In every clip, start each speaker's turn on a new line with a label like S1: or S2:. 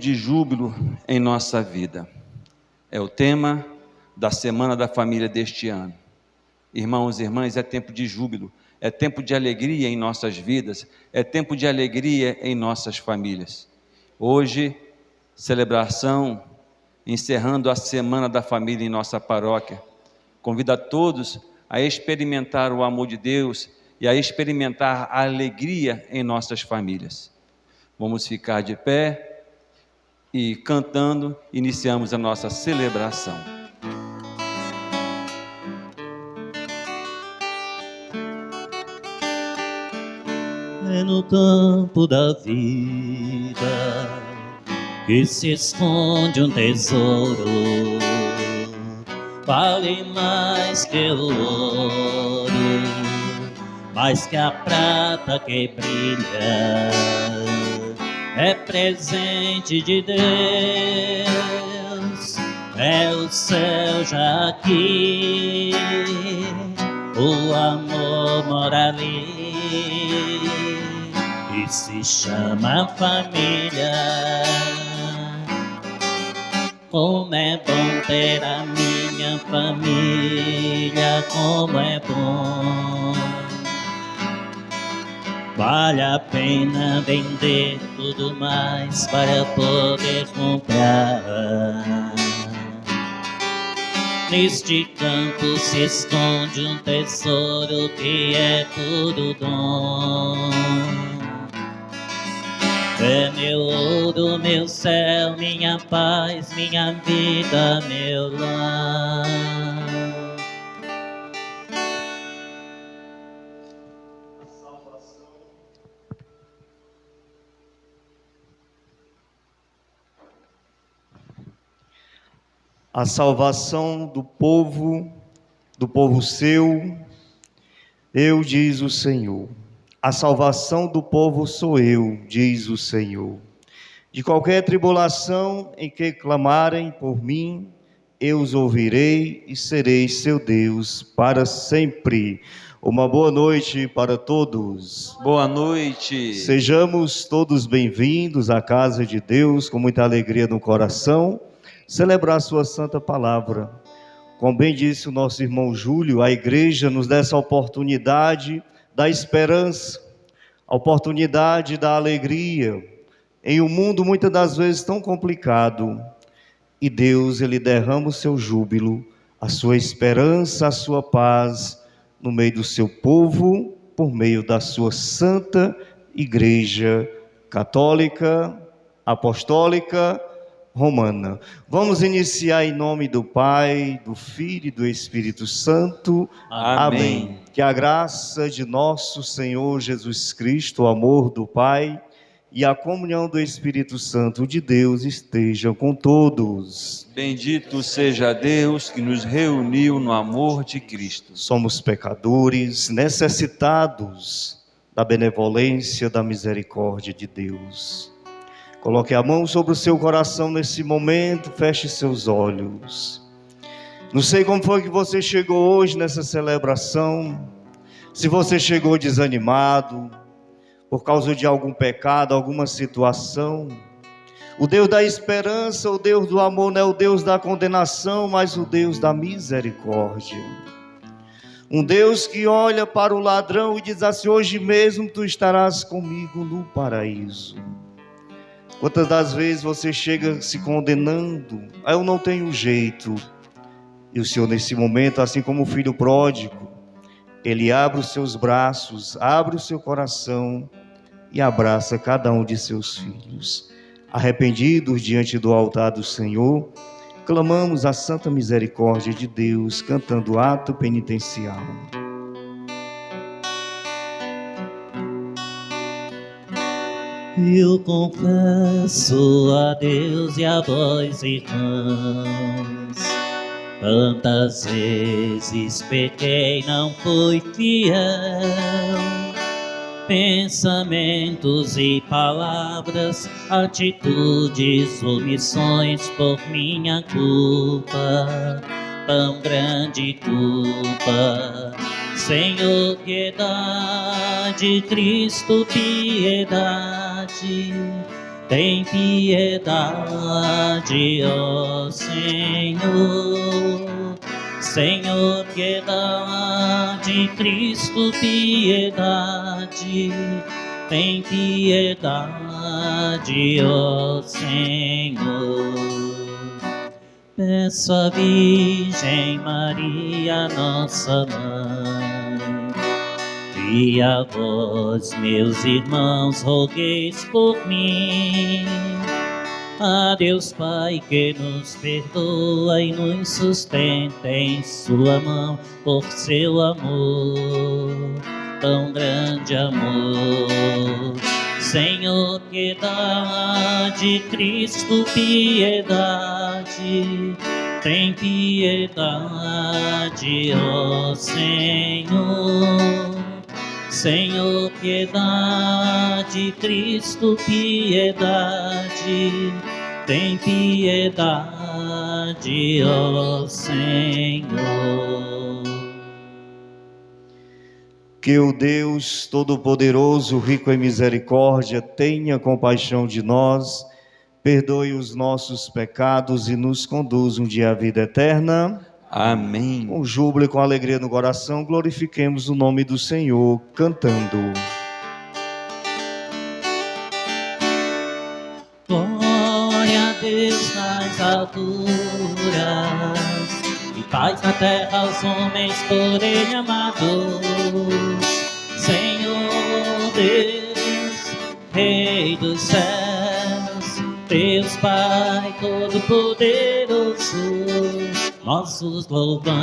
S1: de júbilo em nossa vida. É o tema da Semana da Família deste ano. Irmãos e irmãs, é tempo de júbilo, é tempo de alegria em nossas vidas, é tempo de alegria em nossas famílias. Hoje, celebração, encerrando a Semana da Família em nossa paróquia. Convido a todos a experimentar o amor de Deus e a experimentar a alegria em nossas famílias. Vamos ficar de pé e cantando, iniciamos a nossa celebração.
S2: É no campo da vida que se esconde um tesouro, vale mais que o ouro, mais que a prata que brilha, é presente de Deus, é o céu já aqui, o amor mora ali e se chama família. Como é bom ter a minha família, como é bom. Vale a pena vender tudo mais para poder comprar. Neste campo se esconde um tesouro que é tudo dom. É meu ouro, meu céu, minha paz, minha vida, meu lar.
S3: A salvação do povo seu, eu, diz o Senhor. A salvação do povo sou eu, diz o Senhor. De qualquer tribulação em que clamarem por mim, eu os ouvirei e serei seu Deus para sempre. Uma boa noite para todos.
S1: Boa noite.
S3: Sejamos todos bem-vindos à casa de Deus, com muita alegria no coração, celebrar sua santa palavra. Como bem disse o nosso irmão Júlio, a igreja nos dá essa oportunidade da esperança, a oportunidade da alegria, em um mundo muitas das vezes tão complicado. E Deus, Ele derrama o seu júbilo, a sua esperança, a sua paz, no meio do seu povo, por meio da sua santa igreja católica, apostólica, romana. Vamos iniciar em nome do Pai, do Filho e do Espírito Santo.
S1: Amém.
S3: Que a graça de nosso Senhor Jesus Cristo, o amor do Pai e a comunhão do Espírito Santo de Deus estejam com todos.
S1: Bendito seja Deus que nos reuniu no amor de Cristo.
S3: Somos pecadores, necessitados da benevolência, da misericórdia de Deus. Coloque a mão sobre o seu coração nesse momento, feche seus olhos. Não sei como foi que você chegou hoje nessa celebração, se você chegou desanimado, por causa de algum pecado, alguma situação. O Deus da esperança, o Deus do amor, não é o Deus da condenação, mas o Deus da misericórdia. Um Deus que olha para o ladrão e diz assim: hoje mesmo tu estarás comigo no paraíso. Quantas das vezes você chega se condenando? Eu não tenho jeito. E o Senhor, nesse momento, assim como o filho pródigo, Ele abre os seus braços, abre o seu coração e abraça cada um de seus filhos. Arrependidos diante do altar do Senhor, clamamos a santa misericórdia de Deus, cantando o ato penitencial.
S2: Eu confesso a Deus e a vós, irmãos, tantas vezes pequei, não fui fiel, pensamentos e palavras, atitudes, omissões por minha culpa, tão grande culpa. Senhor, piedade, Cristo, piedade, tem piedade, ó Senhor. Senhor, piedade, Cristo, piedade, tem piedade, ó Senhor. Peço à Virgem Maria, nossa mãe, e a vós, meus irmãos, rogueis por mim. A Deus Pai que nos perdoa e nos sustenta em sua mão, por seu amor, tão grande amor. Senhor, piedade, Cristo, piedade, tem piedade, ó Senhor. Senhor, piedade, Cristo, piedade, tem piedade, ó Senhor.
S3: Que o Deus Todo-Poderoso, rico em misericórdia, tenha compaixão de nós, perdoe os nossos pecados e nos conduza um dia à vida eterna.
S1: Amém.
S3: Com júbilo e com alegria no coração, glorifiquemos o nome do Senhor, cantando.
S2: Glória a Deus nas alturas, e paz na terra aos homens por Ele amados. Senhor Deus, Rei dos céus, Deus Pai Todo-Poderoso, nós os louvamos,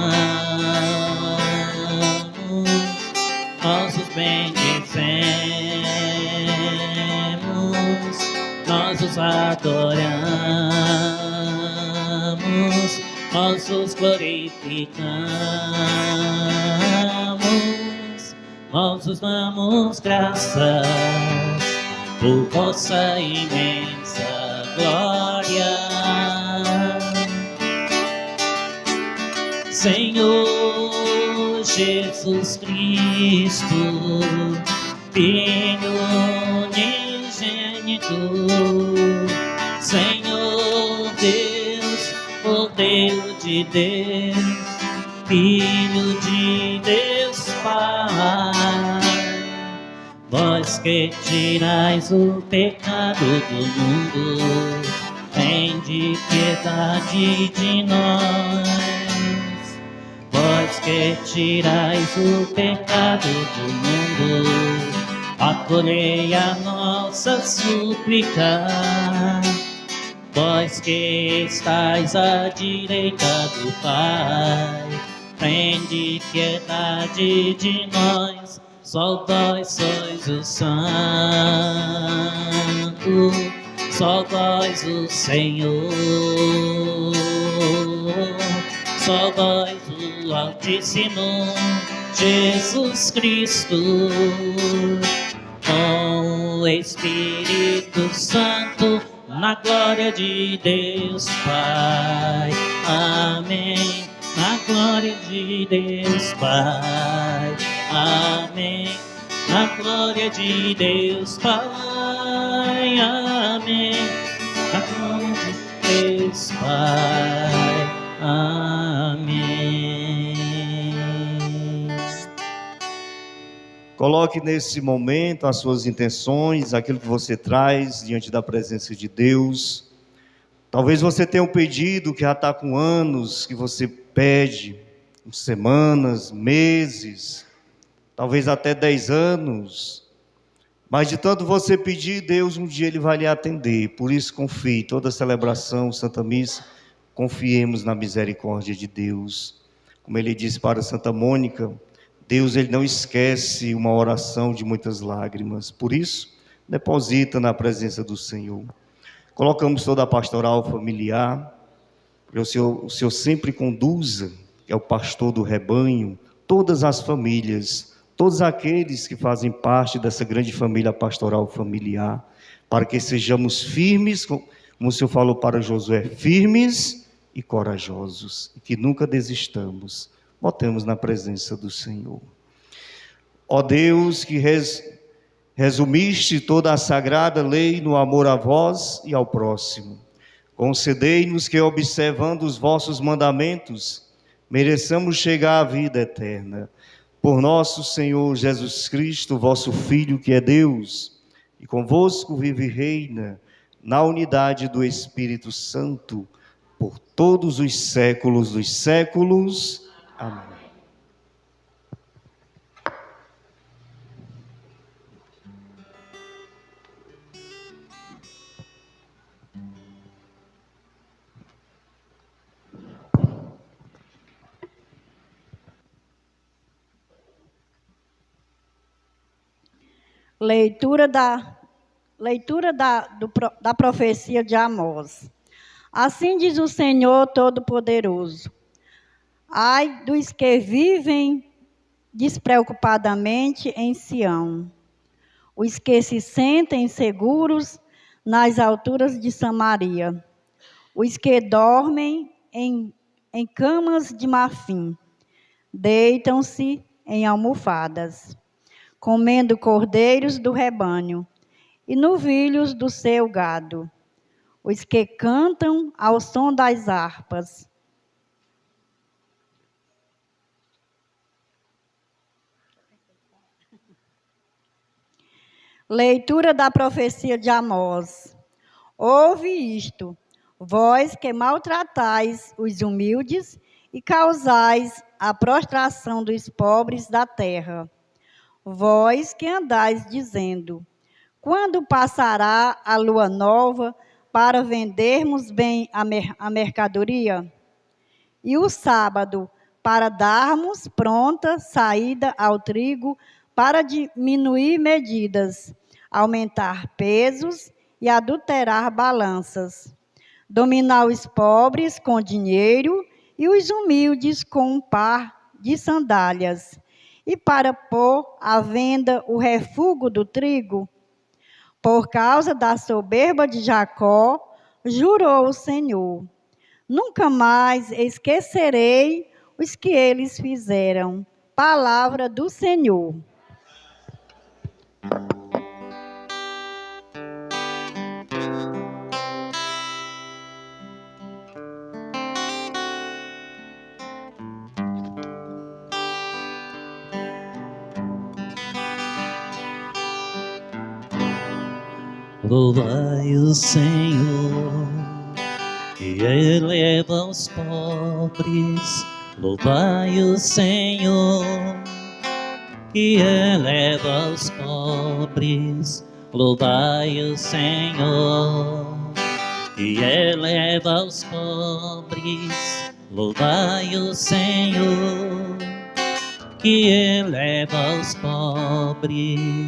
S2: nós os bendizemos, nós os adoramos, nós os glorificamos, nós os damos graças por vossa imensa glória. Senhor Jesus Cristo, Filho unigênito, Senhor Deus, Cordeiro de Deus, Filho de Deus Pai, vós que tirais o pecado do mundo, tende piedade de nós. Vós que tirais o pecado do mundo, acolhei a nossa súplica. Vós que estais à direita do Pai, tende piedade de nós. Só vós sois o Santo, só vós o Senhor, só vós o Altíssimo Jesus Cristo, com o Espírito Santo, na glória de Deus Pai. Amém. Na glória de Deus Pai. Amém. Na glória de Deus Pai. Amém. Na glória de Deus Pai. Amém.
S3: Coloque nesse momento as suas intenções, aquilo que você traz diante da presença de Deus. Talvez você tenha um pedido que já está com anos, que você pede, semanas, meses, talvez até 10 anos. Mas de tanto você pedir, Deus um dia Ele vai lhe atender. Por isso confie, toda celebração, Santa Missa, confiemos na misericórdia de Deus. Como Ele disse para Santa Mônica, Deus Ele não esquece uma oração de muitas lágrimas. Por isso, deposita na presença do Senhor. Colocamos toda a pastoral familiar, para o Senhor sempre conduza, que é o pastor do rebanho, todas as famílias, todos aqueles que fazem parte dessa grande família pastoral familiar, para que sejamos firmes, como o Senhor falou para Josué, firmes e corajosos, e que nunca desistamos. Botemos na presença do Senhor. Ó Deus, que Resumiste toda a sagrada lei no amor a vós e ao próximo. Concedei-nos que, observando os vossos mandamentos, mereçamos chegar à vida eterna. Por nosso Senhor Jesus Cristo, vosso Filho, que é Deus, e convosco vive e reina, na unidade do Espírito Santo, por todos os séculos dos séculos. Amém.
S4: Leitura da profecia de Amós. Assim diz o Senhor Todo-Poderoso: ai dos que vivem despreocupadamente em Sião, os que se sentem seguros nas alturas de Samaria, os que dormem em camas de marfim, deitam-se em almofadas, comendo cordeiros do rebanho e novilhos do seu gado, os que cantam ao som das harpas. Leitura da profecia de Amós. Ouve isto, vós que maltratais os humildes e causais a prostração dos pobres da terra. Vós que andais dizendo: quando passará a lua nova para vendermos bem a mercadoria? E o sábado para darmos pronta saída ao trigo, para diminuir medidas, aumentar pesos e adulterar balanças, dominar os pobres com dinheiro e os humildes com um par de sandálias, e para pôr à venda o refúgio do trigo? Por causa da soberba de Jacó, jurou o Senhor: nunca mais esquecerei os que eles fizeram. Palavra do Senhor.
S2: Louvai o Senhor, que eleva os pobres. Louvai o Senhor, que eleva os pobres. Louvai o Senhor, que eleva os pobres. Louvai o Senhor, que eleva os pobres.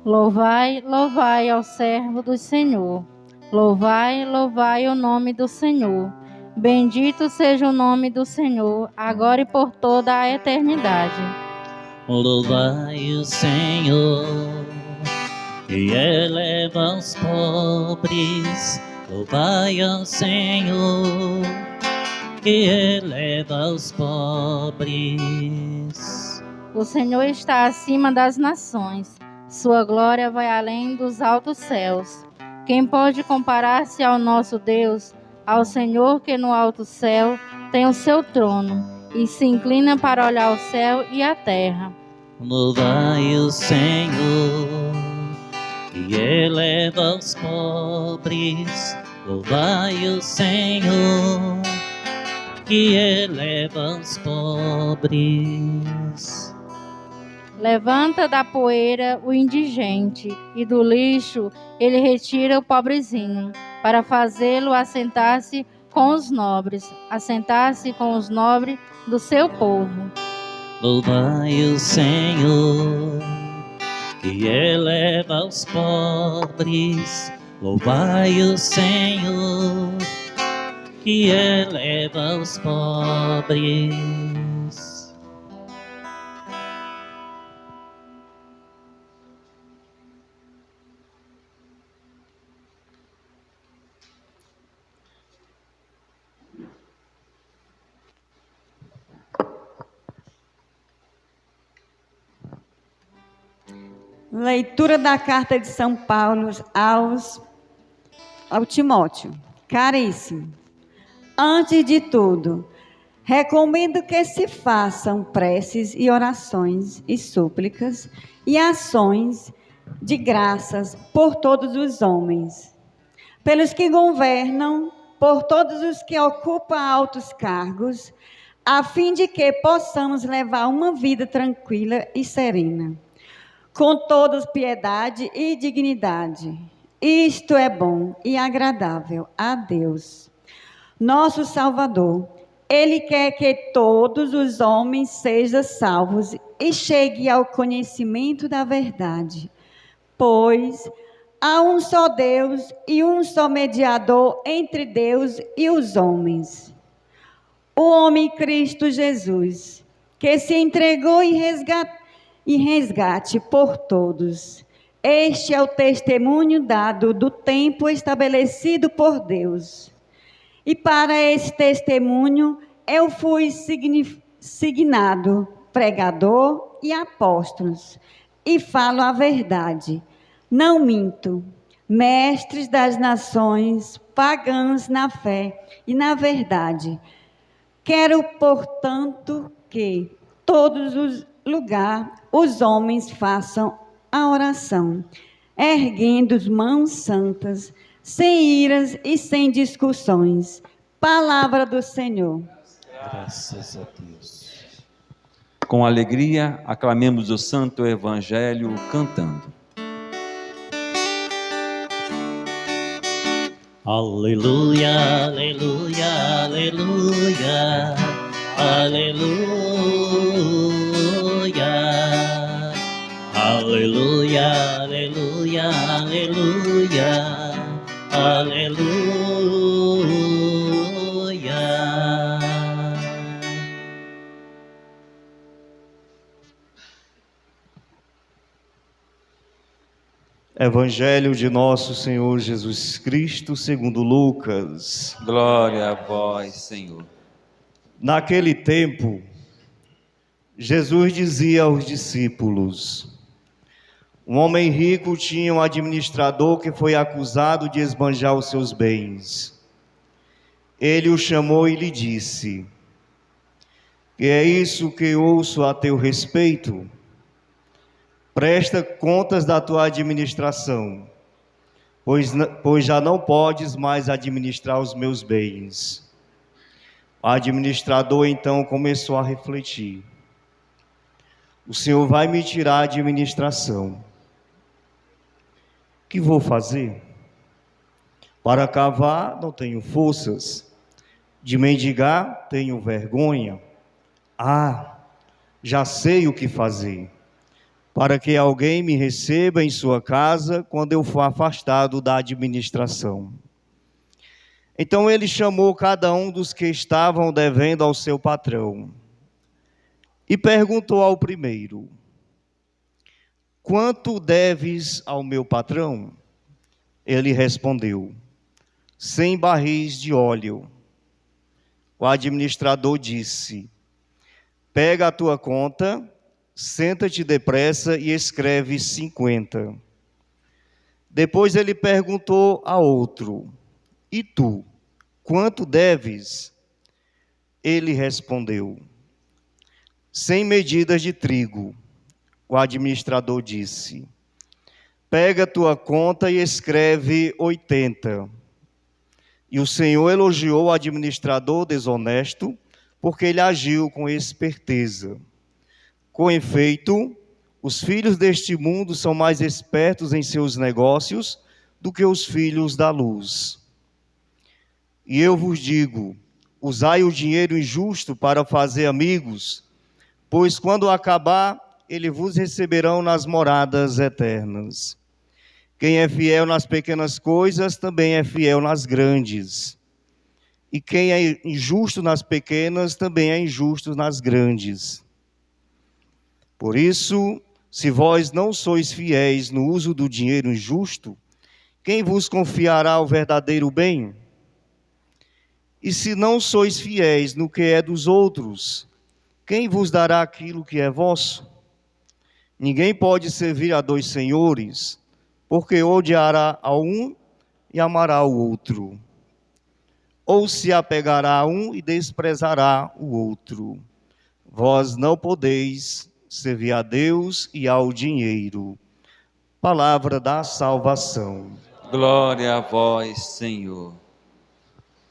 S5: Louvai, louvai ao servo do Senhor. Louvai, louvai o nome do Senhor. Bendito seja o nome do Senhor, agora e por toda a eternidade.
S2: Louvai o Senhor, que eleva os pobres. Louvai ao Senhor, que eleva os pobres.
S5: O Senhor está acima das nações. Sua glória vai além dos altos céus. Quem pode comparar-se ao nosso Deus, ao Senhor que no alto céu tem o seu trono e se inclina para olhar o céu e a terra?
S2: Louvai o Senhor, que eleva os pobres. Louvai o Senhor, que eleva os pobres.
S5: Levanta da poeira o indigente, e do lixo ele retira o pobrezinho, para fazê-lo assentar-se com os nobres do seu povo.
S2: Louvai o Senhor, que eleva os pobres. Louvai o Senhor, que eleva os pobres.
S6: Leitura da carta de São Paulo ao Timóteo. Caríssimo, antes de tudo, recomendo que se façam preces e orações e súplicas e ações de graças por todos os homens, pelos que governam, por todos os que ocupam altos cargos, a fim de que possamos levar uma vida tranquila e serena, com toda piedade e dignidade. Isto é bom e agradável a Deus, nosso Salvador. Ele quer que todos os homens sejam salvos e cheguem ao conhecimento da verdade, pois há um só Deus e um só mediador entre Deus e os homens, o homem Cristo Jesus, que se entregou em resgate por todos. Este é o testemunho dado do tempo estabelecido por Deus. E para esse testemunho eu fui signado pregador e apóstolos, e falo a verdade, não minto, mestres das nações, pagãos na fé e na verdade. Quero, portanto, que todos os lugares os homens façam a oração, erguendo as mãos santas, sem iras e sem discussões. Palavra do Senhor.
S3: Graças a Deus.
S1: Com alegria, aclamemos o Santo Evangelho cantando.
S2: Aleluia, aleluia, aleluia, aleluia, aleluia, aleluia, aleluia, aleluia.
S3: Evangelho de nosso Senhor Jesus Cristo, segundo Lucas.
S1: Glória a vós, Senhor.
S3: Naquele tempo, Jesus dizia aos discípulos: um homem rico tinha um administrador que foi acusado de esbanjar os seus bens. Ele o chamou e lhe disse: que é isso que ouço a teu respeito? Presta contas da tua administração, pois já não podes mais administrar os meus bens. O administrador então começou a refletir: o Senhor vai me tirar a administração. O que vou fazer? Para cavar não tenho forças, de mendigar tenho vergonha. Já sei o que fazer. Para que alguém me receba em sua casa quando eu for afastado da administração. Então ele chamou cada um dos que estavam devendo ao seu patrão e perguntou ao primeiro: quanto deves ao meu patrão? Ele respondeu: 100 barris de óleo. O administrador disse: pega a tua conta, senta-te depressa e escreve 50. Depois ele perguntou a outro: e tu, quanto deves? Ele respondeu: 100 medidas de trigo. O administrador disse: pega a tua conta e escreve 80. E o Senhor elogiou o administrador desonesto, porque ele agiu com esperteza. Com efeito, os filhos deste mundo são mais espertos em seus negócios do que os filhos da luz. E eu vos digo: usai o dinheiro injusto para fazer amigos, pois quando acabar, eles vos receberão nas moradas eternas. Quem é fiel nas pequenas coisas, também é fiel nas grandes. E quem é injusto nas pequenas, também é injusto nas grandes. Por isso, se vós não sois fiéis no uso do dinheiro injusto, quem vos confiará o verdadeiro bem? E se não sois fiéis no que é dos outros, quem vos dará aquilo que é vosso? Ninguém pode servir a dois senhores, porque odiará a um e amará o outro, ou se apegará a um e desprezará o outro. Vós não podeis servir a Deus e ao dinheiro. Palavra da salvação.
S1: Glória a vós, Senhor.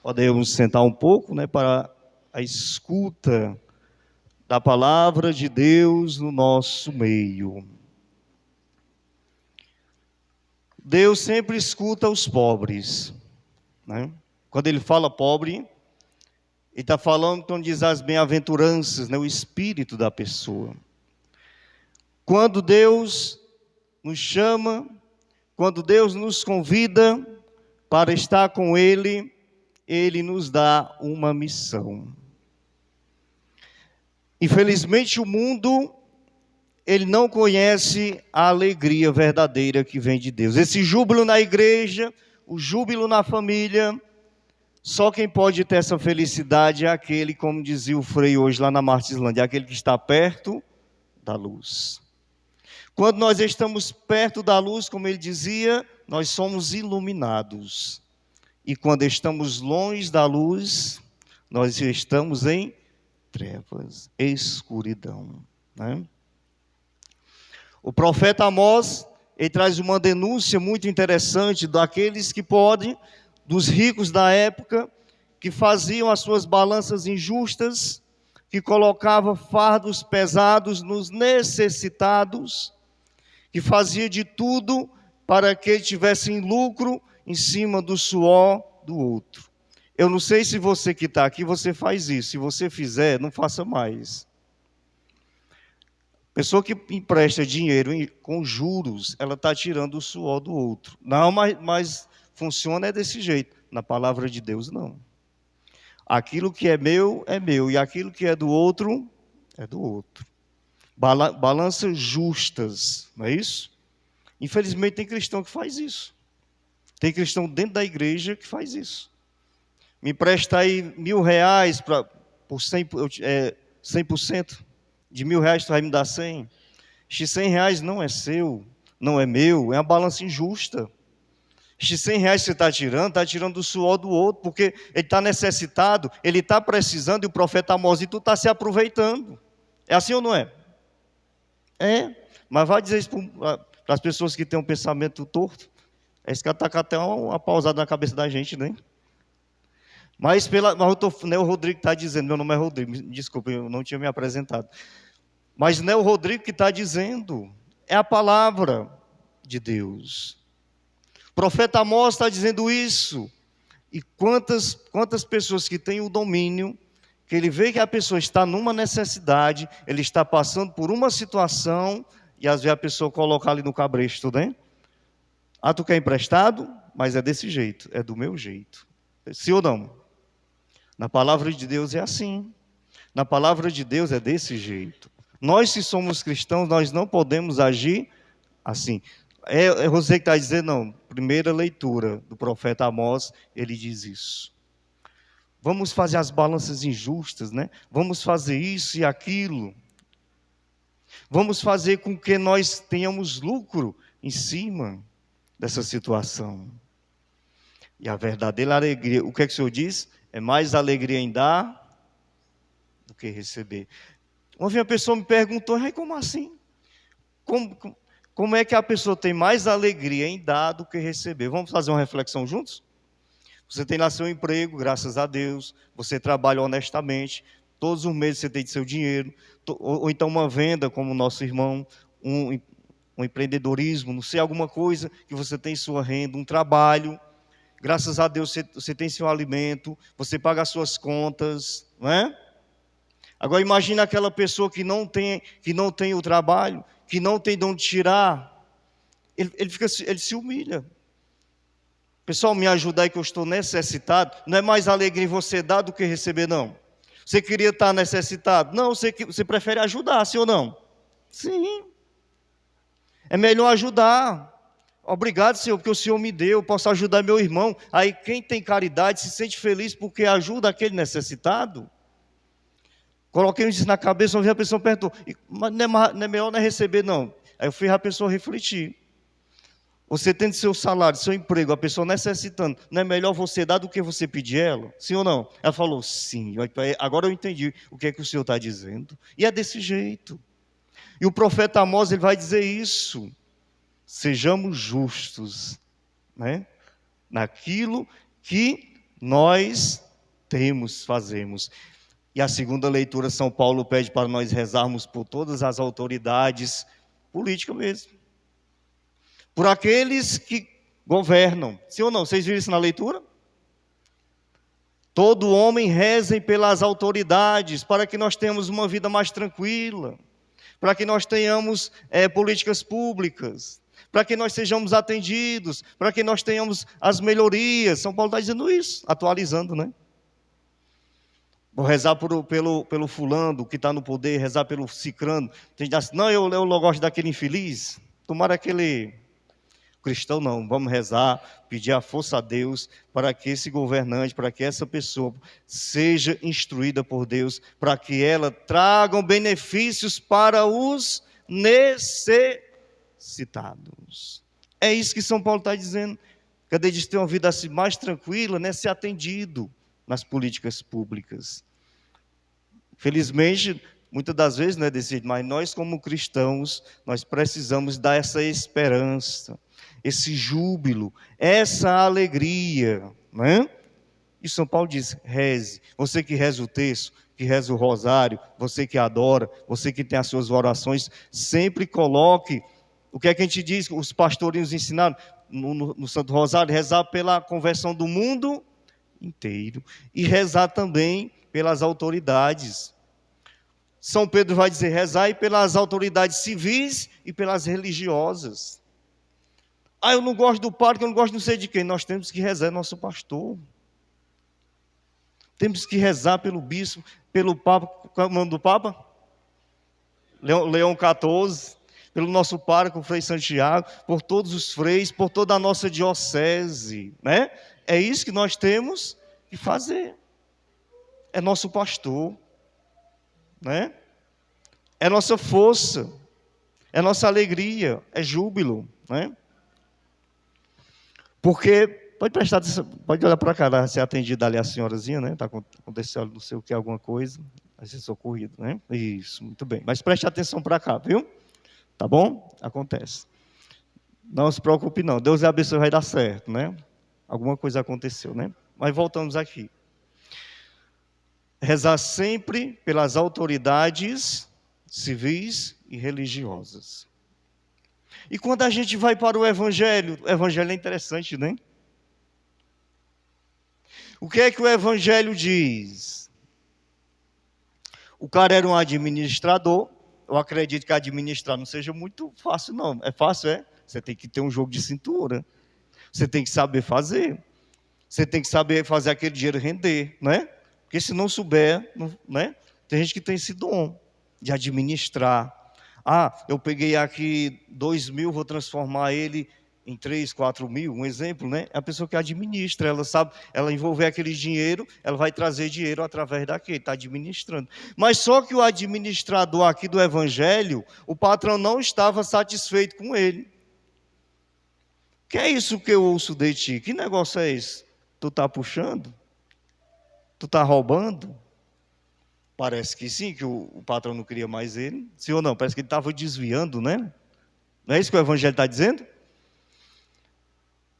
S3: Podemos sentar um pouco, para a escuta da palavra de Deus no nosso meio. Deus sempre escuta os pobres, Quando ele fala pobre, ele está falando, quando diz as bem-aventuranças, o espírito da pessoa. Quando Deus nos chama, quando Deus nos convida para estar com Ele, Ele nos dá uma missão. Infelizmente o mundo, ele não conhece a alegria verdadeira que vem de Deus. Esse júbilo na igreja, o júbilo na família, só quem pode ter essa felicidade é aquele, como dizia o Frei hoje lá na Martislândia, é aquele que está perto da luz. Quando nós estamos perto da luz, como ele dizia, nós somos iluminados. E quando estamos longe da luz, nós estamos em trevas, escuridão. O profeta Amós, ele traz uma denúncia muito interessante daqueles que podem, dos ricos da época, que faziam as suas balanças injustas, que colocavam fardos pesados nos necessitados, que fazia de tudo para que tivessem lucro em cima do suor do outro. Eu não sei se você que está aqui, você faz isso. Se você fizer, não faça mais. Pessoa que empresta dinheiro com juros, ela está tirando o suor do outro. Não, mas funciona desse jeito. Na palavra de Deus, não. Aquilo que é meu, e aquilo que é do outro, é do outro. Balanças justas, não é isso? Infelizmente tem cristão que faz isso. Tem cristão dentro da igreja que faz isso. Me empresta aí R$1.000 por 100%. De R$1.000 tu vai me dar 100. Estes R$100 não é seu, não é meu, é uma balança injusta. Estes R$100 que você está tirando do suor do outro, porque ele está necessitado, ele está precisando, e o profeta Amós, e tu está se aproveitando. É assim ou não é? É, mas vai dizer isso para as pessoas que têm um pensamento torto. Esse cara está com até uma pausada na cabeça da gente, né? Mas não é o Rodrigo que está dizendo, meu nome é Rodrigo, desculpa, eu não tinha me apresentado. Mas não é o Rodrigo que está dizendo, é a palavra de Deus. O profeta Amós está dizendo isso. E quantas pessoas que têm o domínio, que ele vê que a pessoa está numa necessidade, ele está passando por uma situação, e às vezes a pessoa coloca ali no cabresto, né? Ah, tu quer emprestado? Mas é desse jeito, é do meu jeito. Sim ou não? Na palavra de Deus é assim. Na palavra de Deus é desse jeito. Nós, se somos cristãos, nós não podemos agir assim. É você que está dizendo, não. Primeira leitura do profeta Amós, ele diz isso. Vamos fazer as balanças injustas, né? Vamos fazer isso e aquilo. Vamos fazer com que nós tenhamos lucro em cima dessa situação. E a verdadeira alegria, o que é que o Senhor diz? É mais alegria em dar do que receber. Uma vez a pessoa me perguntou, como assim? Como é que a pessoa tem mais alegria em dar do que receber? Vamos fazer uma reflexão juntos? Você tem lá seu emprego, graças a Deus, você trabalha honestamente, todos os meses você tem seu dinheiro, ou então uma venda, como o nosso irmão, um empreendedorismo, não sei, alguma coisa que você tem sua renda, um trabalho. Graças a Deus você tem seu alimento, você paga as suas contas, não é? Agora imagina aquela pessoa que não tem o trabalho, que não tem de onde tirar, ele se humilha. Pessoal, me ajuda aí que eu estou necessitado. Não é mais alegria em você dar do que receber, não. Você queria estar necessitado? Não, você prefere ajudar, sim ou não? Sim. É melhor ajudar. Obrigado, Senhor, porque o Senhor me deu, eu posso ajudar meu irmão. Aí quem tem caridade se sente feliz porque ajuda aquele necessitado. Coloquei isso na cabeça, uma vez a pessoa perguntou, mas não é melhor não é receber, não. Aí eu fiz a pessoa refletir. Você tendo seu salário, seu emprego, a pessoa necessitando, não é melhor você dar do que você pedir ela? Sim ou não? Ela falou, sim. Agora eu entendi o que é que o Senhor está dizendo. E é desse jeito. E o profeta Amós, ele vai dizer isso. Sejamos justos, né? Naquilo que nós fazemos. E a segunda leitura, São Paulo pede para nós rezarmos por todas as autoridades políticas mesmo. Por aqueles que governam. Sim ou não? Vocês viram isso na leitura? Todo homem rezem pelas autoridades, para que nós tenhamos uma vida mais tranquila, para que nós tenhamos políticas públicas, para que nós sejamos atendidos, para que nós tenhamos as melhorias. São Paulo está dizendo isso, atualizando, né? Vou rezar pelo fulano que está no poder, rezar pelo cicrano. Tem gente assim, não, eu gosto daquele infeliz. Tomara aquele cristão, não. Vamos rezar, pedir a força a Deus para que esse governante, para que essa pessoa seja instruída por Deus, para que ela traga benefícios para os necessitados. É isso que São Paulo está dizendo. Cada dia ter uma vida assim mais tranquila, né, ser atendido nas políticas públicas. Felizmente, muitas das vezes não é desse jeito, mas nós como cristãos, nós precisamos dar essa esperança, esse júbilo, essa alegria, né? E São Paulo diz, reze. Você que reza o terço, que reza o rosário, você que adora, você que tem as suas orações, sempre coloque, o que é que a gente diz, os pastorinhos ensinaram, no Santo Rosário, rezar pela conversão do mundo inteiro e rezar também pelas autoridades. São Pedro vai dizer, rezai pelas autoridades civis e pelas religiosas. Eu não gosto do padre, eu não gosto não sei de quem. Nós temos que rezar nosso pastor. Temos que rezar pelo bispo, pelo Papa. Qual é o nome do Papa? Leão XIV. Pelo nosso pároco, o Frei Santiago, por todos os freis, por toda a nossa diocese, né? É isso que nós temos que fazer. É nosso pastor, né? É nossa força, é nossa alegria, é júbilo, né? Porque, pode prestar atenção, pode olhar para cá, ser atendida ali a senhorazinha, né? Está acontecendo não sei o que, alguma coisa, vai ser socorrido, né? Isso, muito bem. Mas preste atenção para cá, viu? Tá bom? Acontece. Não se preocupe não, Deus abençoe, vai dar certo, né? Alguma coisa aconteceu, né? Mas voltamos aqui. Rezar sempre pelas autoridades civis e religiosas. E quando a gente vai para o Evangelho é interessante, né? O que é que o Evangelho diz? O cara era um administrador. Eu acredito que administrar não seja muito fácil, não. É fácil, é? Você tem que ter um jogo de cintura. Você tem que saber fazer. Você tem que saber fazer aquele dinheiro render, né? Porque se não souber, né? Tem gente que tem esse dom de administrar. Eu peguei aqui 2.000, vou transformar ele em 3, 4 mil, um exemplo, né? É a pessoa que administra, ela sabe, ela envolver aquele dinheiro, ela vai trazer dinheiro através daquele, está administrando. Mas só que o administrador aqui do Evangelho, o patrão não estava satisfeito com ele. Que é isso que eu ouço de ti? Que negócio é esse? Tu está puxando? Tu está roubando? Parece que sim, que o patrão não queria mais ele. Sim ou não? Parece que ele estava desviando, né? Não é isso que o Evangelho está dizendo?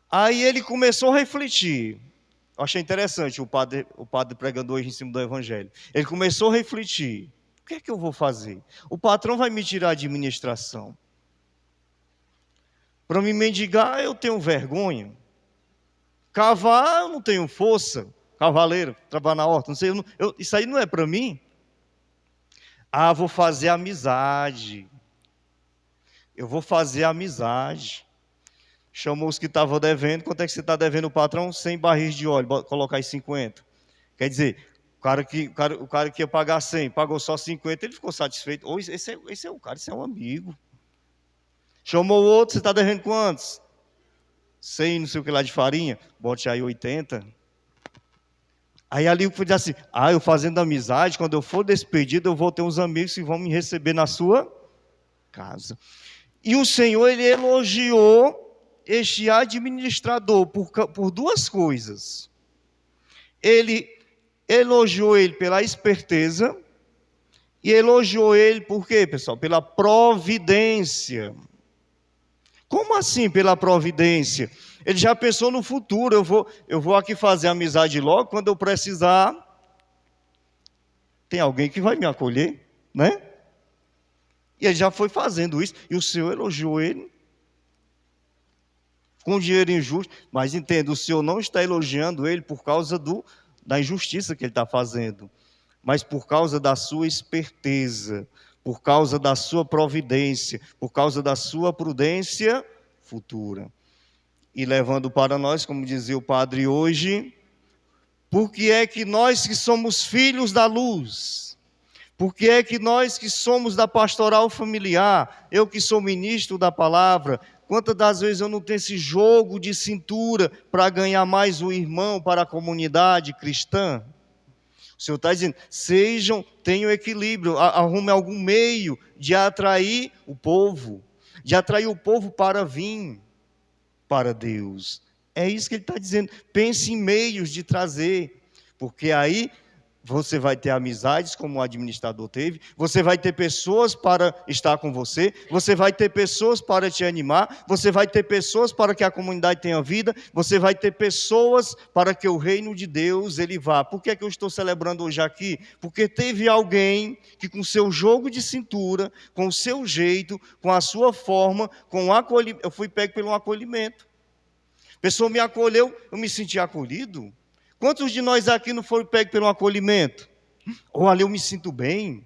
S3: Aí ele começou a refletir. Eu achei interessante o padre pregando hoje em cima do Evangelho. Ele começou a refletir. O que é que eu vou fazer? O patrão vai me tirar a administração. Para me mendigar, eu tenho vergonha. Cavar, eu não tenho força. Cavaleiro, trabalhar na horta, não sei. Isso aí não é para mim. Vou fazer amizade. Eu vou fazer amizade. Chamou os que estavam devendo. Quanto é que você está devendo o patrão? 100 barris de óleo, colocar aí 50. Quer dizer, o cara que ia pagar 100, pagou só 50, ele ficou satisfeito. Esse é o cara, esse é um amigo. Chamou o outro, você está devendo quantos? 100, não sei o que lá de farinha, bote aí 80. Aí ali foi dizer assim, eu fazendo amizade, quando eu for despedido, eu vou ter uns amigos que vão me receber na sua casa. E o Senhor, ele elogiou este administrador por duas coisas. Ele elogiou ele pela esperteza e elogiou ele por quê, pessoal? Pela providência. Como assim pela providência? Ele já pensou no futuro, eu vou aqui fazer amizade logo, quando eu precisar, tem alguém que vai me acolher, né? E ele já foi fazendo isso, e o Senhor elogiou ele com dinheiro injusto, mas entenda, o Senhor não está elogiando ele por causa da injustiça que ele está fazendo, mas por causa da sua esperteza, por causa da sua providência, por causa da sua prudência futura. E levando para nós, como dizia o padre hoje, porque é que nós que somos filhos da luz, porque é que nós que somos da pastoral familiar, eu que sou ministro da palavra, quantas das vezes eu não tenho esse jogo de cintura para ganhar mais um irmão para a comunidade cristã? O Senhor está dizendo, tenham equilíbrio, arrume algum meio de atrair o povo para vir para Deus. É isso que ele está dizendo. Pense em meios de trazer, porque aí você vai ter amizades como o administrador teve, você vai ter pessoas para estar com você, você vai ter pessoas para te animar, você vai ter pessoas para que a comunidade tenha vida, você vai ter pessoas para que o reino de Deus ele vá. Por que é que eu estou celebrando hoje aqui? Porque teve alguém que com o seu jogo de cintura, com o seu jeito, com a sua forma, com o acolhimento, eu fui pego pelo acolhimento. A pessoa me acolheu, eu me senti acolhido. Quantos de nós aqui não foram pegos pelo acolhimento? Ali eu me sinto bem,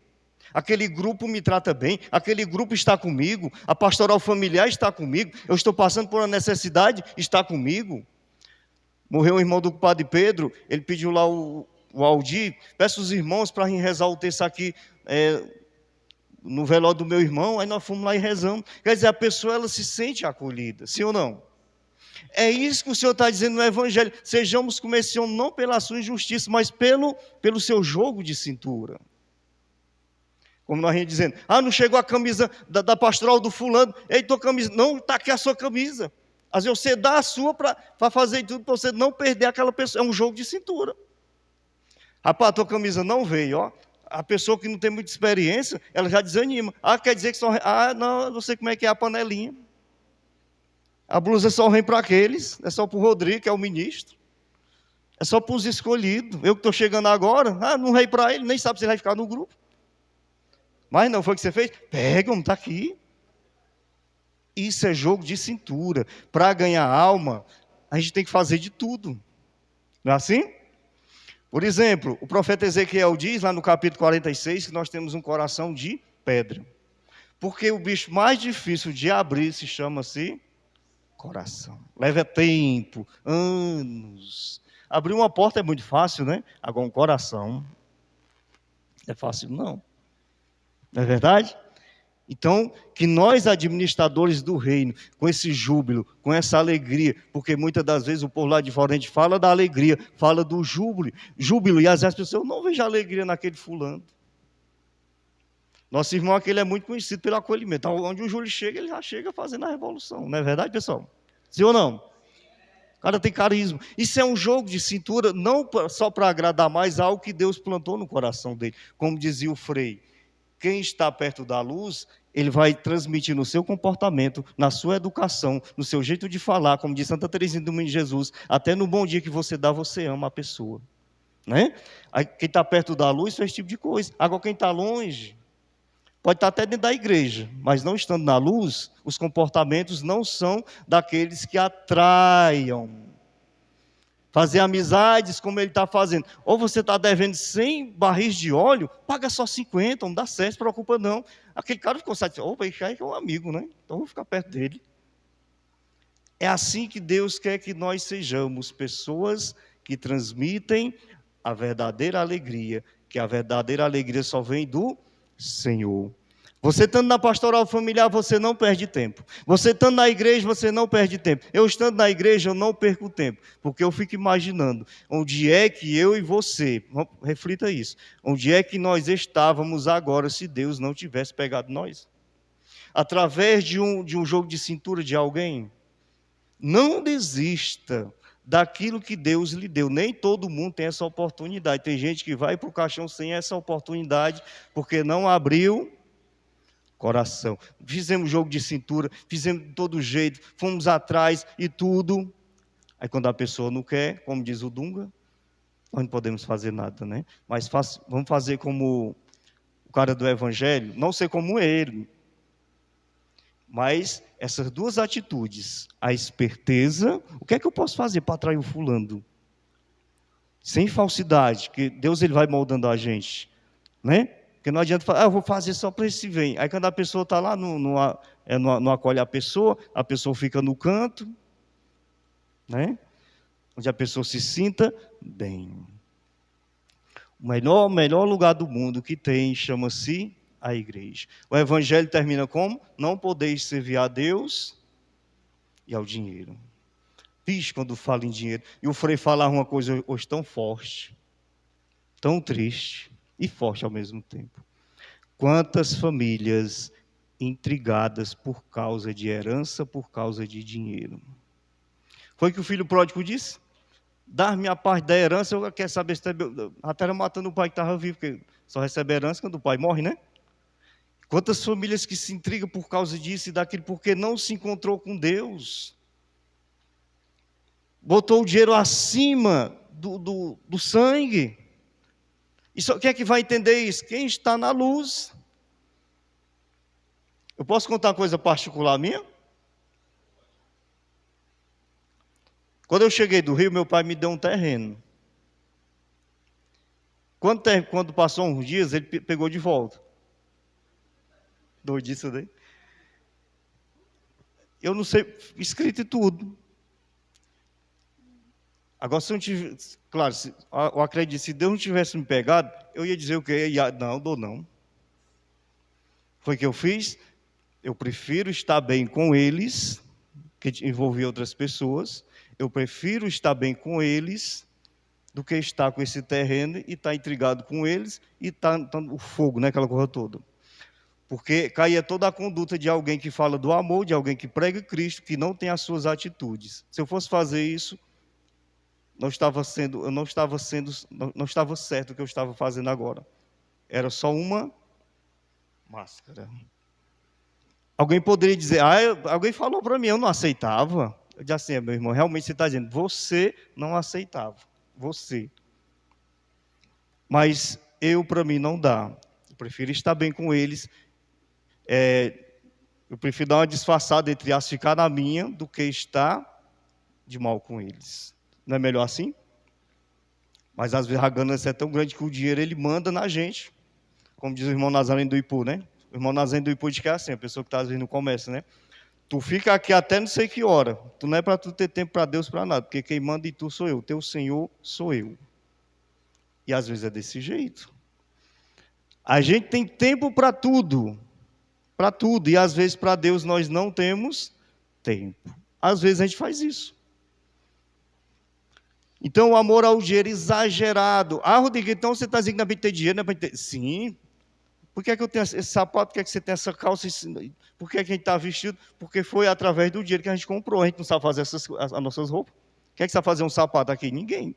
S3: aquele grupo me trata bem, aquele grupo está comigo, a pastoral familiar está comigo, eu estou passando por uma necessidade, está comigo. Morreu um irmão do padre Pedro, ele pediu lá o Aldir, peço os irmãos para rezar o texto aqui no velório do meu irmão, aí nós fomos lá e rezamos. Quer dizer, a pessoa ela se sente acolhida, sim ou não? É isso que o Senhor está dizendo no Evangelho. Sejamos como esse homem, não pela sua injustiça, mas pelo seu jogo de cintura. Como nós íamos dizendo, não chegou a camisa da pastoral do fulano, ei, tua camisa, não, está aqui a sua camisa. Às vezes você dá a sua para fazer tudo, para você não perder aquela pessoa, é um jogo de cintura. Rapaz, a tua camisa não veio, ó. A pessoa que não tem muita experiência, ela já desanima. Quer dizer que só... não, eu não sei como é que é a panelinha. A blusa só vem para aqueles, é só para o Rodrigo, que é o ministro. É só para os escolhidos. Eu que estou chegando agora, não veio para ele, nem sabe se ele vai ficar no grupo. Mas não foi o que você fez? Pega, está aqui. Isso é jogo de cintura. Para ganhar alma, a gente tem que fazer de tudo. Não é assim? Por exemplo, o profeta Ezequiel diz, lá no capítulo 46, que nós temos um coração de pedra. Porque o bicho mais difícil de abrir se chama-se coração. Leva tempo, anos. Abrir uma porta é muito fácil, né? Agora um coração é fácil não. Não é verdade? Então, que nós administradores do reino, com esse júbilo, com essa alegria, porque muitas das vezes o povo lá de fora a gente fala da alegria, fala do júbilo, e às vezes as pessoas não veem alegria naquele fulano. Nosso irmão aqui ele é muito conhecido pelo acolhimento. Onde o Júlio chega, ele já chega fazendo a revolução. Não é verdade, pessoal? Sim ou não? O cara tem carisma. Isso é um jogo de cintura, não só para agradar mais algo que Deus plantou no coração dele. Como dizia o Frei, quem está perto da luz, ele vai transmitir no seu comportamento, na sua educação, no seu jeito de falar, como diz Santa Teresinha do Menino Jesus, até no bom dia que você dá, você ama a pessoa. Né? Quem está perto da luz faz esse tipo de coisa. Agora quem está longe... Pode estar até dentro da igreja, mas não estando na luz, os comportamentos não são daqueles que atraiam. Fazer amizades como ele está fazendo. Ou você está devendo 100 barris de óleo, paga só 50, não dá certo, não se preocupa não. Aquele cara ficou satisfeito, opa, esse aí é um amigo, né? Então vou ficar perto dele. É assim que Deus quer que nós sejamos, pessoas que transmitem a verdadeira alegria, que a verdadeira alegria só vem do Senhor. Você estando na pastoral familiar, você não perde tempo. Você estando na igreja, você não perde tempo. Eu estando na igreja, eu não perco tempo. Porque eu fico imaginando, onde é que eu e você, reflita isso, onde é que nós estávamos agora se Deus não tivesse pegado nós? Através de um jogo de cintura de alguém? Não desista daquilo que Deus lhe deu. Nem todo mundo tem essa oportunidade. Tem gente que vai para o caixão sem essa oportunidade, porque não abriu coração. Fizemos jogo de cintura, fizemos de todo jeito, fomos atrás e tudo. Aí quando a pessoa não quer, como diz o Dunga, nós não podemos fazer nada, né? Mas vamos fazer como o cara do evangelho, não ser como ele. Mas essas duas atitudes, a esperteza, o que é que eu posso fazer para atrair o fulano? Sem falsidade, que Deus ele vai moldando a gente, né? Porque não adianta falar, eu vou fazer só para esse vem. Aí quando a pessoa está lá, não acolhe a pessoa fica no canto, né? Onde a pessoa se sinta bem. O melhor lugar do mundo que tem chama-se a igreja. O evangelho termina como? Não podeis servir a Deus e ao dinheiro. Vixe, quando fala em dinheiro. E o Frei falar uma coisa hoje tão forte, tão triste e forte ao mesmo tempo. Quantas famílias intrigadas por causa de herança, por causa de dinheiro. Foi o que o filho pródigo disse? Dar-me a parte da herança, eu quero saber se até era matando o pai que estava vivo, porque só recebe herança quando o pai morre, né? Quantas famílias que se intrigam por causa disso e daquilo, porque não se encontrou com Deus. Botou o dinheiro acima do sangue. E só quem é que vai entender isso? Quem está na luz. Eu posso contar uma coisa particular minha? Quando eu cheguei do Rio, meu pai me deu um terreno. Quando passou uns dias, ele pegou de volta. Doidice daí. Eu não sei, escrito e tudo. Agora, se eu não tivesse, claro, eu acredito, se Deus não tivesse me pegado, eu ia dizer o quê? Não, dou não. Foi o que eu fiz. Eu prefiro estar bem com eles, que envolvia outras pessoas. Eu prefiro estar bem com eles do que estar com esse terreno e estar intrigado com eles e estar o fogo, né, aquela coisa toda. Porque caía toda a conduta de alguém que fala do amor, de alguém que prega Cristo, que não tem as suas atitudes. Se eu fosse fazer isso, não estava certo o que eu estava fazendo agora. Era só uma máscara. Alguém poderia dizer, alguém falou para mim, eu não aceitava. Eu disse assim, meu irmão, realmente você está dizendo, você não aceitava. Você. Mas para mim, não dá. Eu prefiro estar bem com eles. Eu prefiro dar uma disfarçada entre as ficar na minha do que estar de mal com eles. Não é melhor assim? Mas às vezes a ganância é tão grande que o dinheiro ele manda na gente. Como diz o irmão Nazareno do Ipu, né? O irmão Nazareno do Ipu diz que é assim, a pessoa que está às vezes no comércio, né? Tu fica aqui até não sei que hora. Tu não é para tu ter tempo para Deus, para nada. Porque quem manda em tu sou eu. Teu Senhor sou eu. E às vezes é desse jeito. A gente tem tempo para tudo. Para tudo. E às vezes para Deus nós não temos tempo. Às vezes a gente faz isso. Então o amor ao dinheiro exagerado. Rodrigo, então você está dizendo que não é para ter dinheiro, não é para ter... Sim. Por que é que eu tenho esse sapato? Por que é que você tem essa calça? Por que é que a gente está vestido? Porque foi através do dinheiro que a gente comprou. A gente não sabe fazer as nossas roupas. Quem é que sabe fazer um sapato aqui? Ninguém.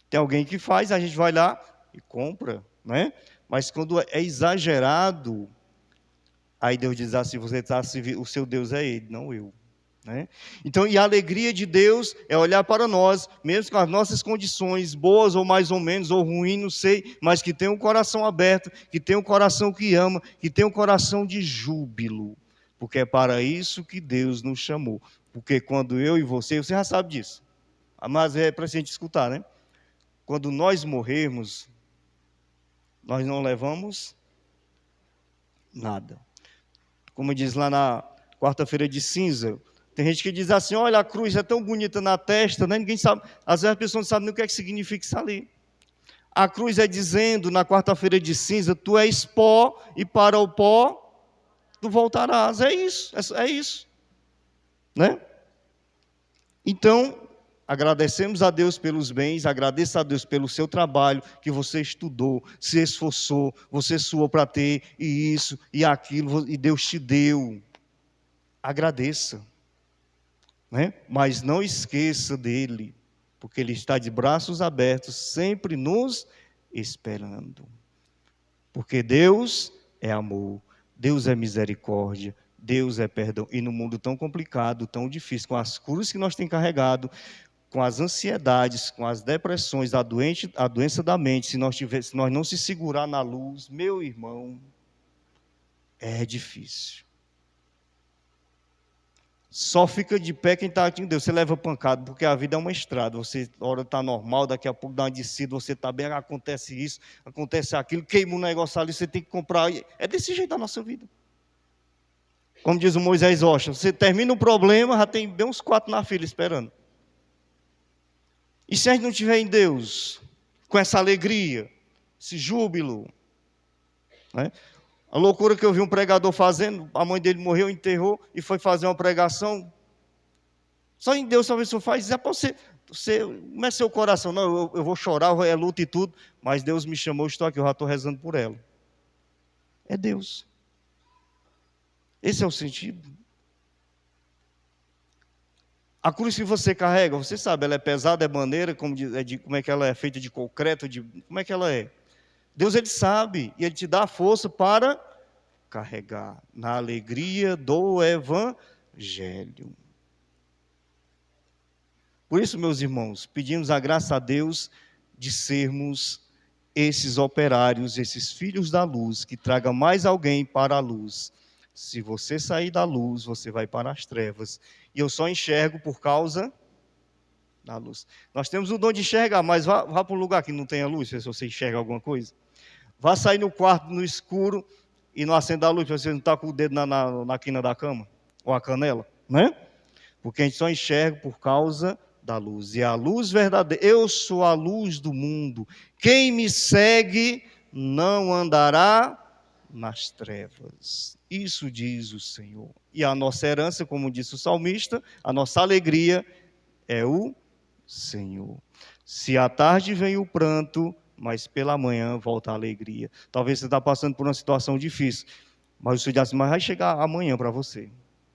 S3: Tem alguém que faz, a gente vai lá e compra, né? Mas quando é exagerado, aí Deus diz assim, o seu Deus é Ele, não eu. Né? Então, e a alegria de Deus é olhar para nós, mesmo com as nossas condições, boas ou mais ou menos, ou ruins, não sei, mas que tem um coração aberto, que tem um coração que ama, que tem um coração de júbilo, porque é para isso que Deus nos chamou. Porque quando eu e você já sabe disso, mas é para a gente escutar, né? Quando nós morrermos, nós não levamos nada. Como diz lá na quarta-feira de cinza, tem gente que diz assim, olha, a cruz é tão bonita na testa, né? Ninguém sabe, às vezes a pessoa não sabe nem o que é que significa isso ali. A cruz é dizendo, na quarta-feira de cinza, tu és pó e para o pó tu voltarás. É isso, é isso. Né? Então, agradecemos a Deus pelos bens, agradeça a Deus pelo seu trabalho, que você estudou, se esforçou, você suou para ter, e isso, e aquilo, e Deus te deu. Agradeça. Né? Mas não esqueça dele, porque ele está de braços abertos, sempre nos esperando. Porque Deus é amor, Deus é misericórdia, Deus é perdão. E no mundo tão complicado, tão difícil, com as cruzes que nós temos carregado, com as ansiedades, com as depressões, a doença da mente, se nós não se segurar na luz, meu irmão, é difícil. Só fica de pé quem está aqui em Deus. Você leva pancada, porque a vida é uma estrada. Você, a hora está normal, daqui a pouco dá uma descida, você está bem, acontece isso, acontece aquilo, queima um negócio ali, você tem que comprar. É desse jeito a nossa vida. Como diz o Moisés Rocha, você termina o problema, já tem bem uns 4 na fila esperando. E se a gente não estiver em Deus, com essa alegria, esse júbilo, né? A loucura que eu vi um pregador fazendo, a mãe dele morreu, enterrou, e foi fazer uma pregação. Só em Deus talvez você faz, é para você não é seu coração, não, eu vou chorar, é luta e tudo, mas Deus me chamou, estou aqui, eu já estou rezando por ela. É Deus. Esse é o sentido. A cruz que você carrega, você sabe, ela é pesada, é maneira, como é que ela é feita de concreto, como é que ela é? Deus, ele sabe, e ele te dá a força para carregar na alegria do Evangelho. Por isso, meus irmãos, pedimos a graça a Deus de sermos esses operários, esses filhos da luz, que tragam mais alguém para a luz. Se você sair da luz, você vai para as trevas. E eu só enxergo por causa da luz. Nós temos o dom de enxergar, mas vá para um lugar que não tenha luz, se você enxerga alguma coisa. Vá sair no quarto, no escuro, e não acender a luz, para você não estar com o dedo na quina da cama, ou a canela, né? Porque a gente só enxerga por causa da luz. E a luz verdadeira, eu sou a luz do mundo. Quem me segue não andará nas trevas. Isso diz o Senhor. E a nossa herança, como disse o salmista, a nossa alegria é o Senhor. Se à tarde vem o pranto, mas pela manhã volta a alegria. Talvez você está passando por uma situação difícil, mas o Senhor diz assim, mas vai chegar amanhã para você.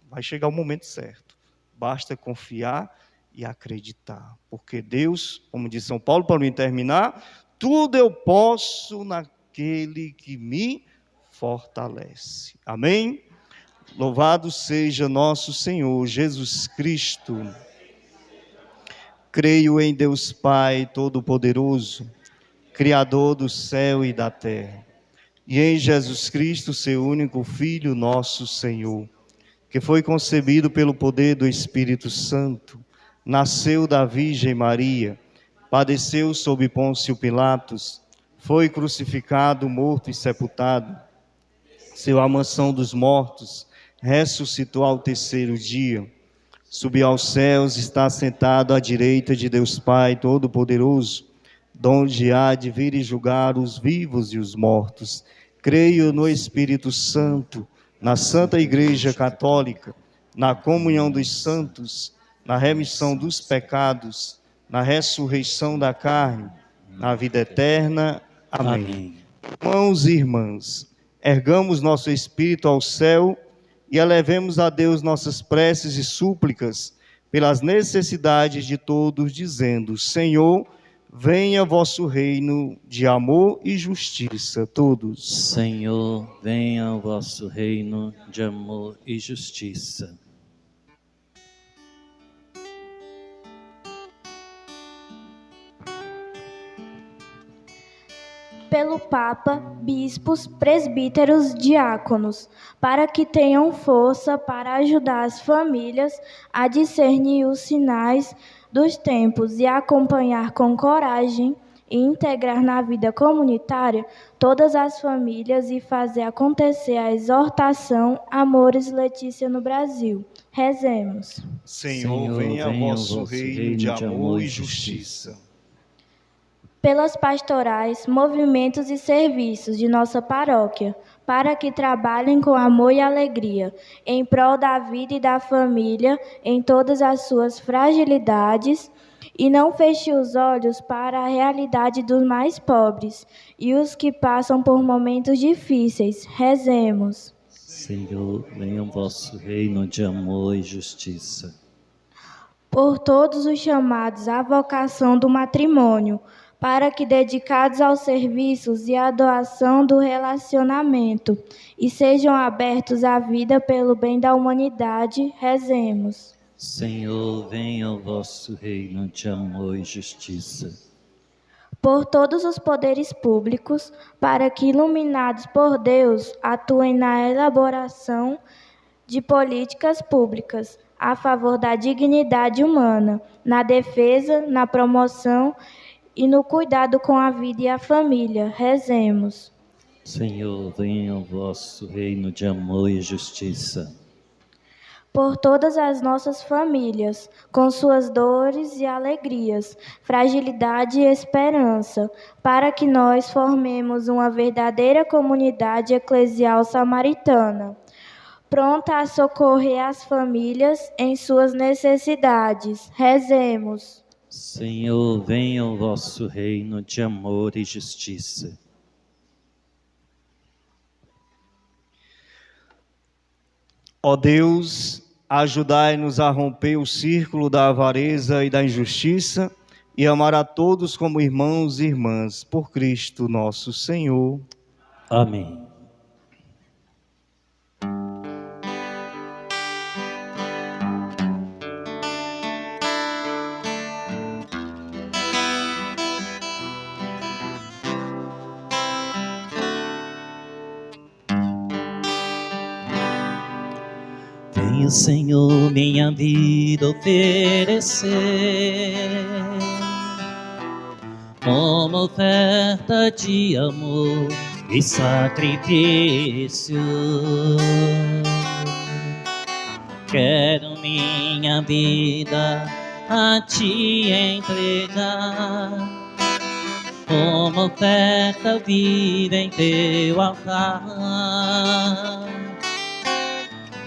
S3: Vai chegar o momento certo. Basta confiar e acreditar. Porque Deus, como diz São Paulo, para mim terminar, tudo eu posso naquele que me fortalece. Amém? Louvado seja nosso Senhor Jesus Cristo. Creio em Deus Pai Todo-Poderoso, Criador do céu e da terra, e em Jesus Cristo, seu único Filho, nosso Senhor, que foi concebido pelo poder do Espírito Santo, nasceu da Virgem Maria, padeceu sob Pôncio Pilatos, foi crucificado, morto e sepultado, seu à mansão dos mortos, ressuscitou ao terceiro dia, subiu aos céus, está sentado à direita de Deus Pai Todo-Poderoso, donde há de vir e julgar os vivos e os mortos. Creio no Espírito Santo, na Santa Igreja Católica, na comunhão dos santos, na remissão dos pecados, na ressurreição da carne, na vida eterna. Amém. Amém. Irmãos e irmãs, ergamos nosso espírito ao céu e elevemos a Deus nossas preces e súplicas pelas necessidades de todos, dizendo: Senhor, venha vosso reino de amor e justiça. Todos.
S2: Senhor, venha o vosso reino de amor e justiça.
S7: Pelo Papa, bispos, presbíteros, diáconos, para que tenham força para ajudar as famílias a discernir os sinais dos tempos e acompanhar com coragem e integrar na vida comunitária todas as famílias e fazer acontecer a exortação Amores Letícia no Brasil. Rezemos.
S3: Senhor, venha o vosso reino de amor e justiça.
S7: pelas pastorais, movimentos e serviços de nossa paróquia, para que trabalhem com amor e alegria, em prol da vida e da família, em todas as suas fragilidades, e não feche os olhos para a realidade dos mais pobres e os que passam por momentos difíceis. Rezemos.
S2: Senhor, venha o vosso reino de amor e justiça.
S7: Por todos os chamados à vocação do matrimônio, para que, dedicados aos serviços e à doação do relacionamento, e sejam abertos à vida pelo bem da humanidade, rezemos.
S2: Senhor, venha o vosso reino de amor e justiça.
S7: Por todos os poderes públicos, para que, iluminados por Deus, atuem na elaboração de políticas públicas a favor da dignidade humana, na defesa, na promoção e no cuidado com a vida e a família. Rezemos.
S2: Senhor, venha o vosso reino de amor e justiça.
S7: Por todas as nossas famílias, com suas dores e alegrias, fragilidade e esperança, para que nós formemos uma verdadeira comunidade eclesial samaritana, pronta a socorrer as famílias em suas necessidades. Rezemos.
S2: Senhor, venha o vosso reino de amor e justiça.
S3: Ó Deus, ajudai-nos a romper o círculo da avareza e da injustiça e amar a todos como irmãos e irmãs, por Cristo nosso Senhor.
S2: Amém. Venho, Senhor, minha vida oferecer como oferta de amor e sacrifício. Quero minha vida a te entregar como oferta viva em teu altar.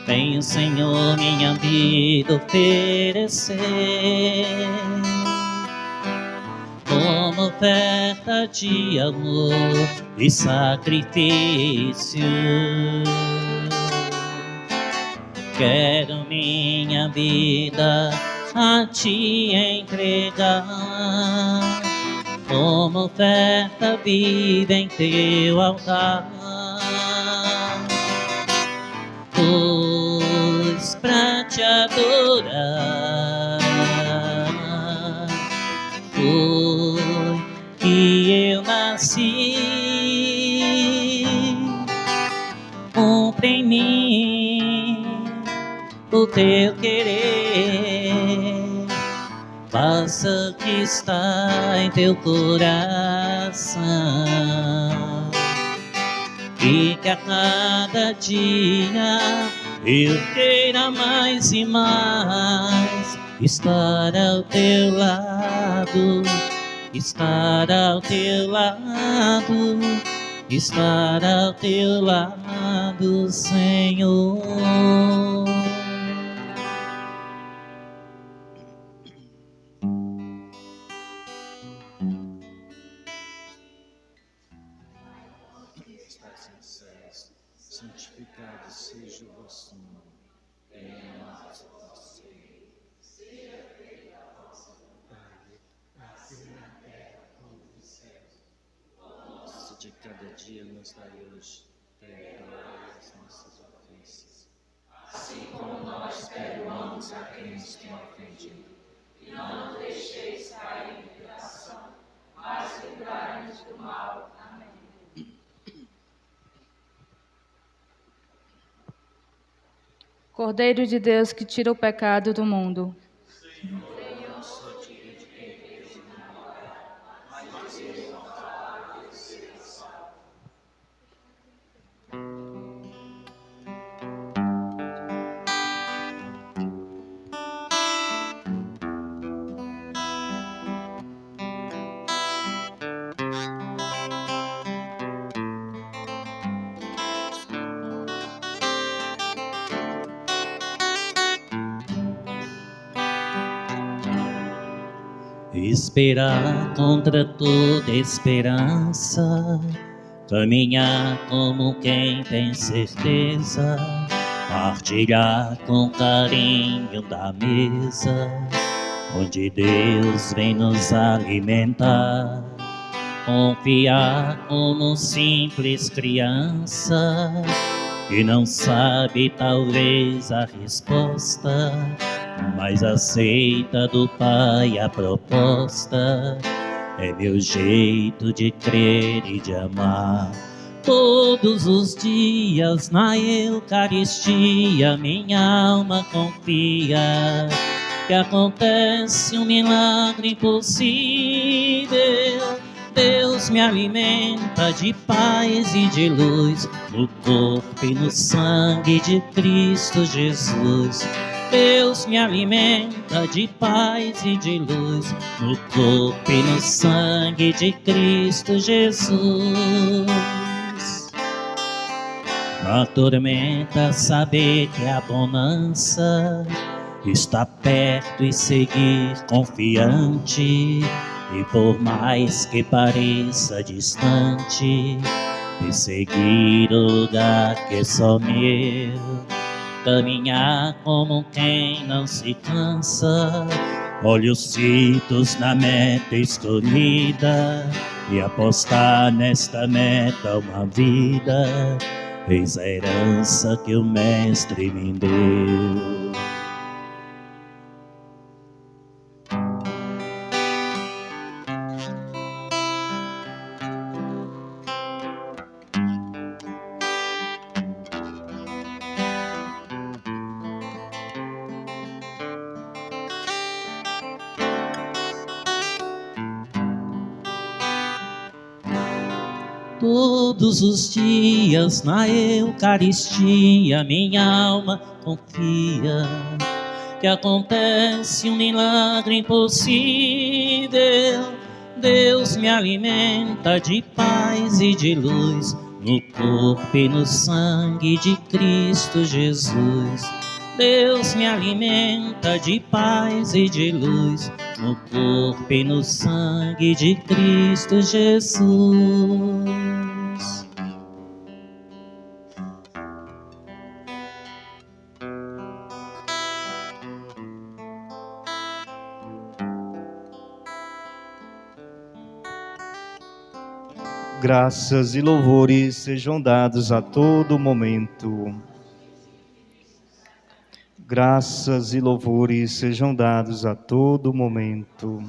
S2: Venho, Senhor, minha vida oferecer como oferta de amor e sacrifício. Quero minha vida a te entregar como oferta viva em teu altar. Pois pra te adorar foi que eu nasci. Cumpre em mim o teu querer, faça o que está em teu coração, e que a cada dia eu queira mais e mais estar ao teu lado, estar ao teu lado, estar ao teu lado, Senhor. Santificado seja o vosso nome. Venha a nós o vosso reino. Seja feita a vossa vontade, assim na terra como nos céus. O nosso de cada dia nos dai hoje. Perdoai as nossas ofensas, assim como nós perdoamos a quem nos tem ofendido. E não nos deixeis cair em tentação, mas livrai-nos do mal. Amém.
S8: Cordeiro de Deus que tira o pecado do mundo.
S2: Esperar contra toda esperança, caminhar como quem tem certeza, partilhar com carinho da mesa, onde Deus vem nos alimentar. Confiar como simples criança, que não sabe talvez a resposta, mas aceita do Pai a proposta. É meu jeito de crer e de amar. Todos os dias na Eucaristia minha alma confia que acontece um milagre impossível. Deus me alimenta de paz e de luz, no corpo e no sangue de Cristo Jesus. Deus me alimenta de paz e de luz, no corpo e no sangue de Cristo Jesus. Na tormenta saber que a bonança está perto e seguir confiante, e por mais que pareça distante, e seguir o lugar que é só meu, caminhar como quem não se cansa, olhos fitos na meta escolhida, e apostar nesta meta uma vida. Eis a herança que o Mestre me deu. Todos os dias na Eucaristia minha alma confia que acontece um milagre impossível. Deus me alimenta de paz e de luz, no corpo e no sangue de Cristo Jesus. Deus me alimenta de paz e de luz, no corpo e no sangue de Cristo Jesus.
S3: Graças e louvores sejam dados a todo momento. Graças e louvores sejam dados a todo momento.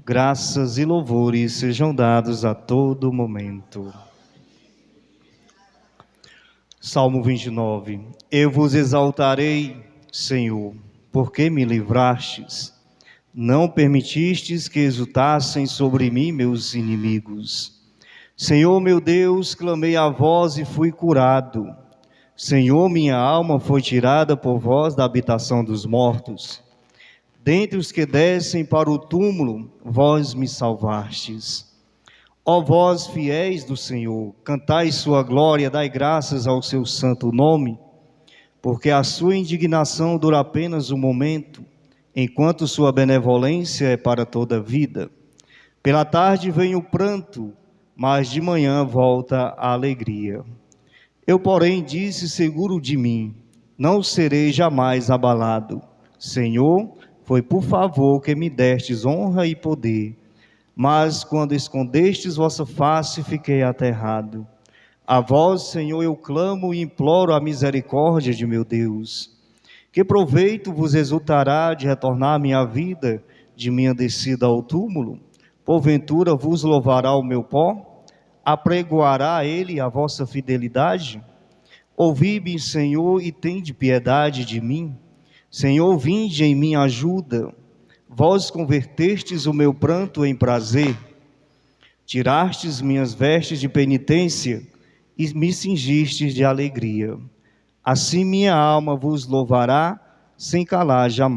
S3: Graças e louvores sejam dados a todo momento. Salmo 29. Eu vos exaltarei, Senhor, porque me livrastes. Não permitistes que exultassem sobre mim meus inimigos. Senhor meu Deus, clamei a vós e fui curado. Senhor, minha alma foi tirada por vós da habitação dos mortos. Dentre os que descem para o túmulo, vós me salvastes. Ó vós, fiéis do Senhor, cantai sua glória, dai graças ao seu santo nome, porque a sua indignação dura apenas um momento, enquanto sua benevolência é para toda a vida. Pela tarde vem o pranto, mas de manhã volta a alegria. Eu, porém, disse seguro de mim, não serei jamais abalado. Senhor, foi por favor que me destes honra e poder, mas quando escondestes vossa face, fiquei aterrado. A vós, Senhor, eu clamo e imploro a misericórdia de meu Deus. Que proveito vos exultará de retornar a minha vida, de minha descida ao túmulo? Porventura vos louvará o meu pó? Apregoará ele a vossa fidelidade? Ouvi-me, Senhor, e tende piedade de mim. Senhor, vinde em minha ajuda. Vós convertestes o meu pranto em prazer. Tirastes minhas vestes de penitência e me cingistes de alegria. Assim minha alma vos louvará sem calar jamais.